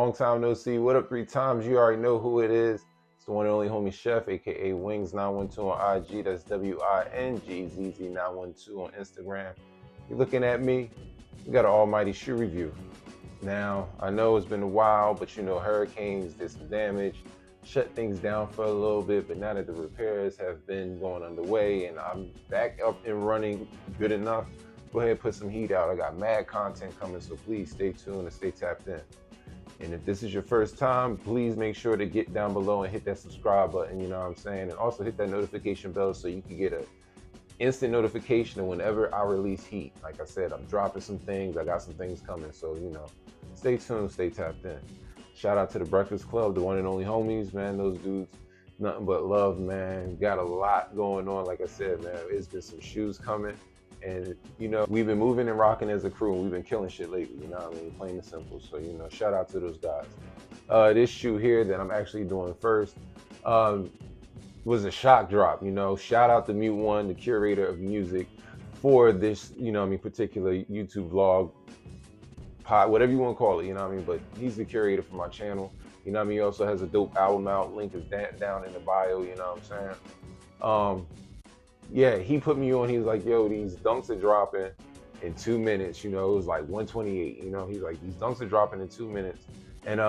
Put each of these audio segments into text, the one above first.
Long time no see. What up 3 times? You already know who it is. It's the one and only homie Chef, aka Wings912 on IG. That's WINGZZ912 on Instagram. You're looking at me. We got an almighty shoe review. Now, I know it's been a while, but you know, hurricanes did some damage, shut things down for a little bit, but now that the repairs have been going underway and I'm back up and running good enough, go ahead and put some heat out. I got mad content coming, so please stay tuned and stay tapped in. And if this is your first time, please make sure to get down below and hit that subscribe button, you know what I'm saying? And also hit that notification bell so you can get an instant notification whenever I release heat. Like I said, I'm dropping some things, I got some things coming, so you know, stay tuned, stay tapped in. Shout out to the Breakfast Club, the one and only homies, man. Those dudes, nothing but love, man. Got a lot going on. Like I said, man, it's been some shoes coming. And, you know, we've been moving and rocking as a crew, and we've been killing shit lately, you know what I mean? Plain and simple. So, you know, shout out to those guys. This shoe here that I'm actually doing first was a shock drop, you know. Shout out to Mute One, the curator of music for this, you know what I mean, particular YouTube vlog, pod, whatever you want to call it, you know what I mean? But he's the curator for my channel. You know what I mean? He also has a dope album out. Link is down in the bio, you know what I'm saying? Yeah, he put me on. He was like, yo, these dunks are dropping in 2 minutes. You know, it was like 128. You know, he's like, these dunks are dropping in 2 minutes. And,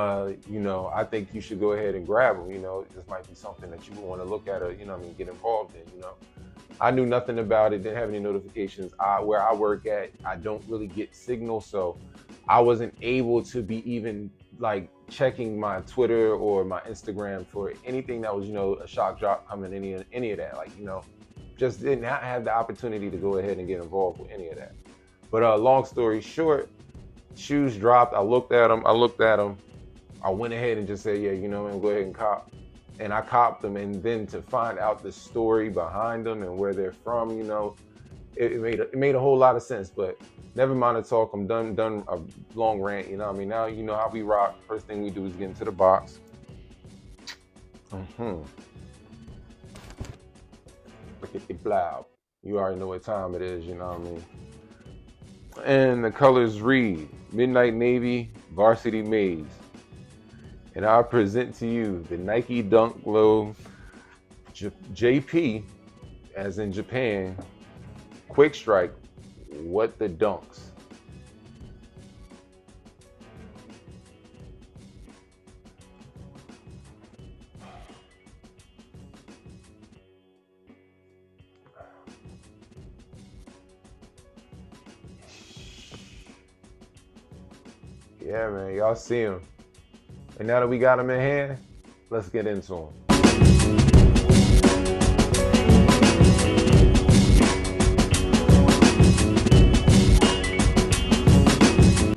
you know, I think you should go ahead and grab them. You know, this might be something that you want to look at or, you know what I mean, get involved in, you know. I knew nothing about it, didn't have any notifications. Where I work at, I don't really get signal. So I wasn't able to be even like checking my Twitter or my Instagram for anything that was, you know, a shock drop coming, any of that. Like, you know, just did not have the opportunity to go ahead and get involved with any of that. But long story short, shoes dropped. I looked at them. I went ahead and just said, yeah, you know, and go ahead and cop. And I copped them. And then to find out the story behind them and where they're from, you know, it made a whole lot of sense. But never mind the talk. I'm done a long rant. You know what I mean? Now you know how we rock. First thing we do is get into the box. Look at the blob. You already know what time it is, you know what I mean? And the colors read Midnight Navy, Varsity Maze. And I present to you the Nike Dunk Low JP, as in Japan, Quick Strike, What the Dunks. Yeah, man, y'all see him. And now that we got him in hand, let's get into him.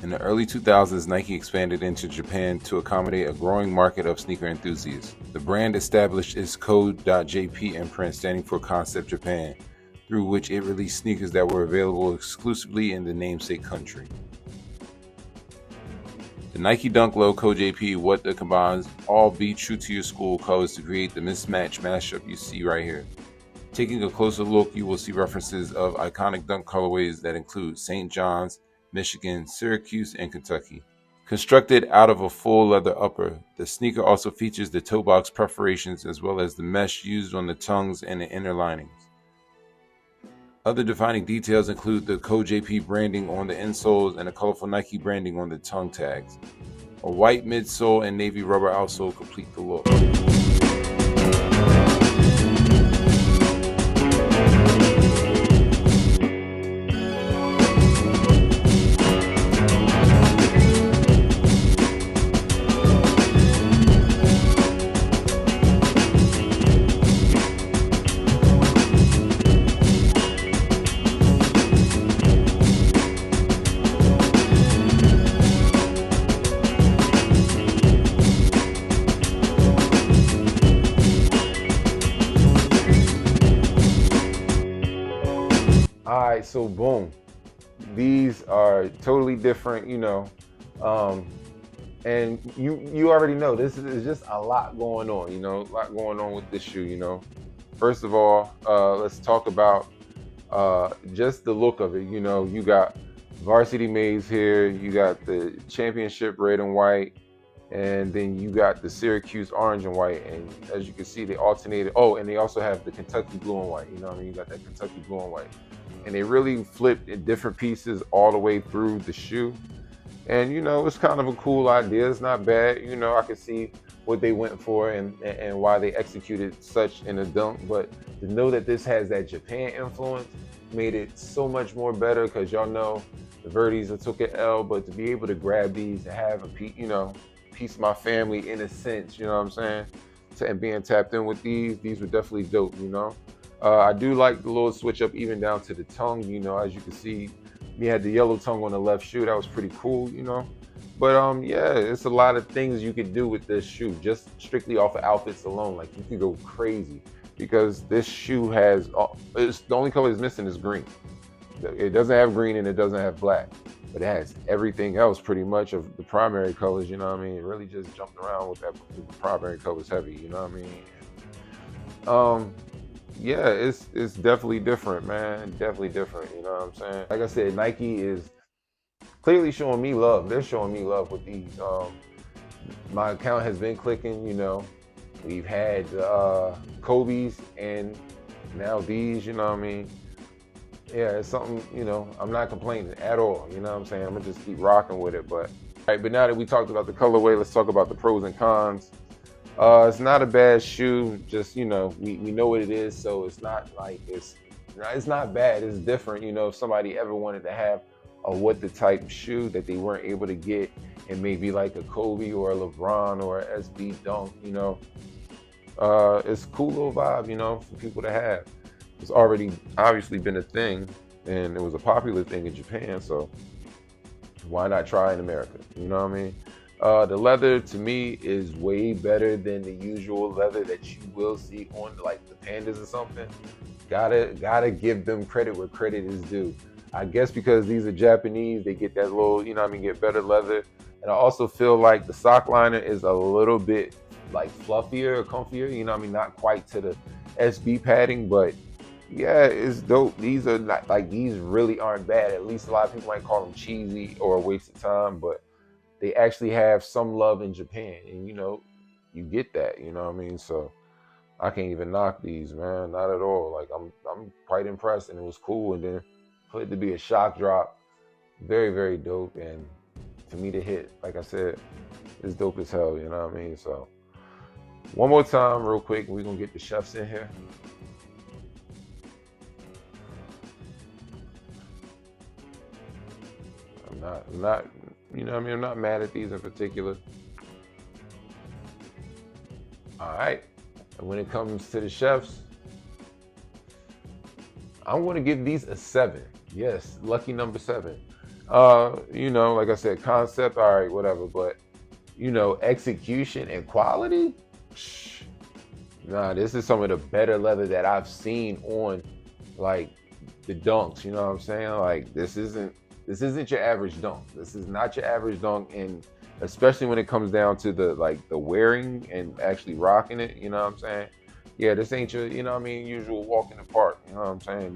In the early 2000s, Nike expanded into Japan to accommodate a growing market of sneaker enthusiasts. The brand established its CO.JP imprint, standing for Concept Japan, through which it released sneakers that were available exclusively in the namesake country. The Nike Dunk Low CO.JP What the combines all be true to your school colors to create the mismatch mashup you see right here. Taking a closer look, you will see references of iconic dunk colorways that include St. John's, Michigan, Syracuse, and Kentucky. Constructed out of a full leather upper, the sneaker also features the toe box perforations as well as the mesh used on the tongues and the inner linings. Other defining details include the CO.JP branding on the insoles and the colorful Nike branding on the tongue tags. A white midsole and navy rubber outsole complete the look. All right, so boom. These are totally different, you know. And you already know this is just a lot going on, you know, a lot going on with this shoe, you know. First of all, let's talk about just the look of it. You know, you got Varsity Maze here, you got the championship red and white, And then you got the Syracuse orange and white, and as you can see, they alternated. Oh, and they also have the Kentucky blue and white. You know what I mean? You got that Kentucky blue and white, and they really flipped in different pieces all the way through the shoe. And it's kind of a cool idea. It's not bad. I can see what they went for and why they executed such in a dunk. But to know that this has that Japan influence made it so much more better, because y'all know the Verdes took an L, but to be able to grab these and have a piece of my family in a sense, you know what I'm saying? And being tapped in with these were definitely dope. I do like the little switch up even down to the tongue, as you can see, we had the yellow tongue on the left shoe. That was pretty cool. But yeah, it's a lot of things you could do with this shoe, just strictly off of outfits alone. Like, you could go crazy, because this shoe has, it's the only color it's missing is green. It doesn't have green and it doesn't have black, but it has everything else pretty much of the primary colors. You know what I mean? It really just jumped around with that. The primary colors heavy. You know what I mean? Yeah, it's definitely different, man. Definitely different. You know what I'm saying? Like I said, Nike is clearly showing me love. They're showing me love with these. My account has been clicking. We've had Kobe's and now these. You know what I mean? Yeah, it's something, I'm not complaining at all. You know what I'm saying? I'm gonna just keep rocking with it. But all right, but now that we talked about the colorway, let's talk about the pros and cons. It's not a bad shoe. Just we know what it is, so it's not like it's not bad. It's different. If somebody ever wanted to have a what the type shoe that they weren't able to get, and maybe like a Kobe or a LeBron or a SB Dunk, it's a cool little vibe, for people to have. It's already obviously been a thing, and it was a popular thing in Japan, so why not try in America? You know what I mean? The leather to me is way better than the usual leather that you will see on like the pandas or something. Gotta give them credit where credit is due. I guess because these are Japanese, they get that little, get better leather. And I also feel like the sock liner is a little bit like fluffier or comfier, not quite to the SB padding, but yeah, it's dope. These are not like, these really aren't bad. At least a lot of people might call them cheesy or a waste of time, but they actually have some love in Japan, and you get that. You know what I mean? So I can't even knock these, man, not at all. Like, I'm quite impressed, and it was cool. And then for it to be a shock drop, very very dope, and for me to hit, like I said, it's dope as hell. You know what I mean? So one more time, real quick, we're gonna get the chefs in here. I'm not, I'm not mad at these in particular. All right. And when it comes to the chefs, I'm going to give these a 7. Yes, lucky number 7. Like I said, concept, all right, whatever. But, execution and quality, nah, this is some of the better leather that I've seen on, like, the dunks. You know what I'm saying? Like, this isn't your average dunk. This is not your average dunk, and especially when it comes down to the wearing and actually rocking it. You know what I'm saying? Yeah, this ain't your usual walk in the park. You know what I'm saying?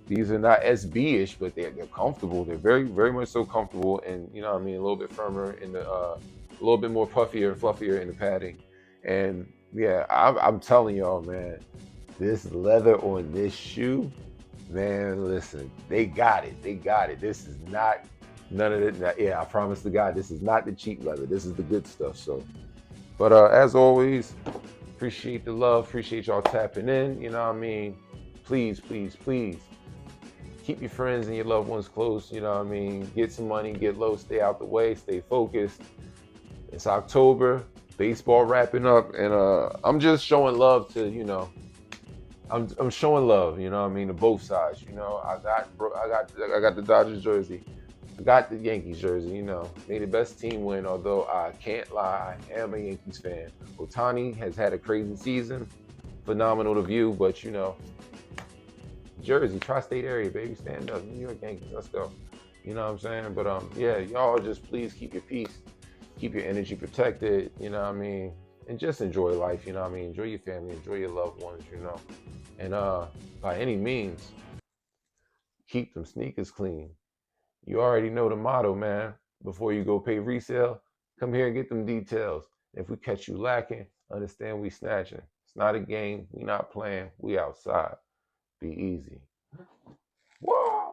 These are not SB-ish, but they're comfortable. They're very very much so comfortable, and a little bit firmer in the a little bit more puffier and fluffier in the padding. And yeah, I'm telling y'all, man, this leather on this shoe, man, listen, they got it. They got it. This is not none of it. Yeah, I promise to God, this is not the cheap leather. This is the good stuff. So, but as always, appreciate the love. Appreciate y'all tapping in. You know what I mean? Please, please, please keep your friends and your loved ones close. You know what I mean? Get some money, get low, stay out the way, stay focused. It's October, baseball wrapping up, and I'm just showing love to I'm showing love, you know what I mean, to both sides. I got the Dodgers jersey. I got the Yankees jersey, May the best team win, although I can't lie, I am a Yankees fan. Ohtani has had a crazy season. Phenomenal to view, but Jersey, tri-state area, baby, stand up. New York Yankees, let's go. You know what I'm saying? But yeah, y'all just please keep your peace, keep your energy protected, you know what I mean? And just enjoy life, you know what I mean? Enjoy your family, enjoy your loved ones, And by any means, keep them sneakers clean. You already know the motto, man. Before you go pay resale, Come here and get them details. If we catch you lacking, understand we snatching. It's not a game. We not playing. We outside. Be easy. Whoa!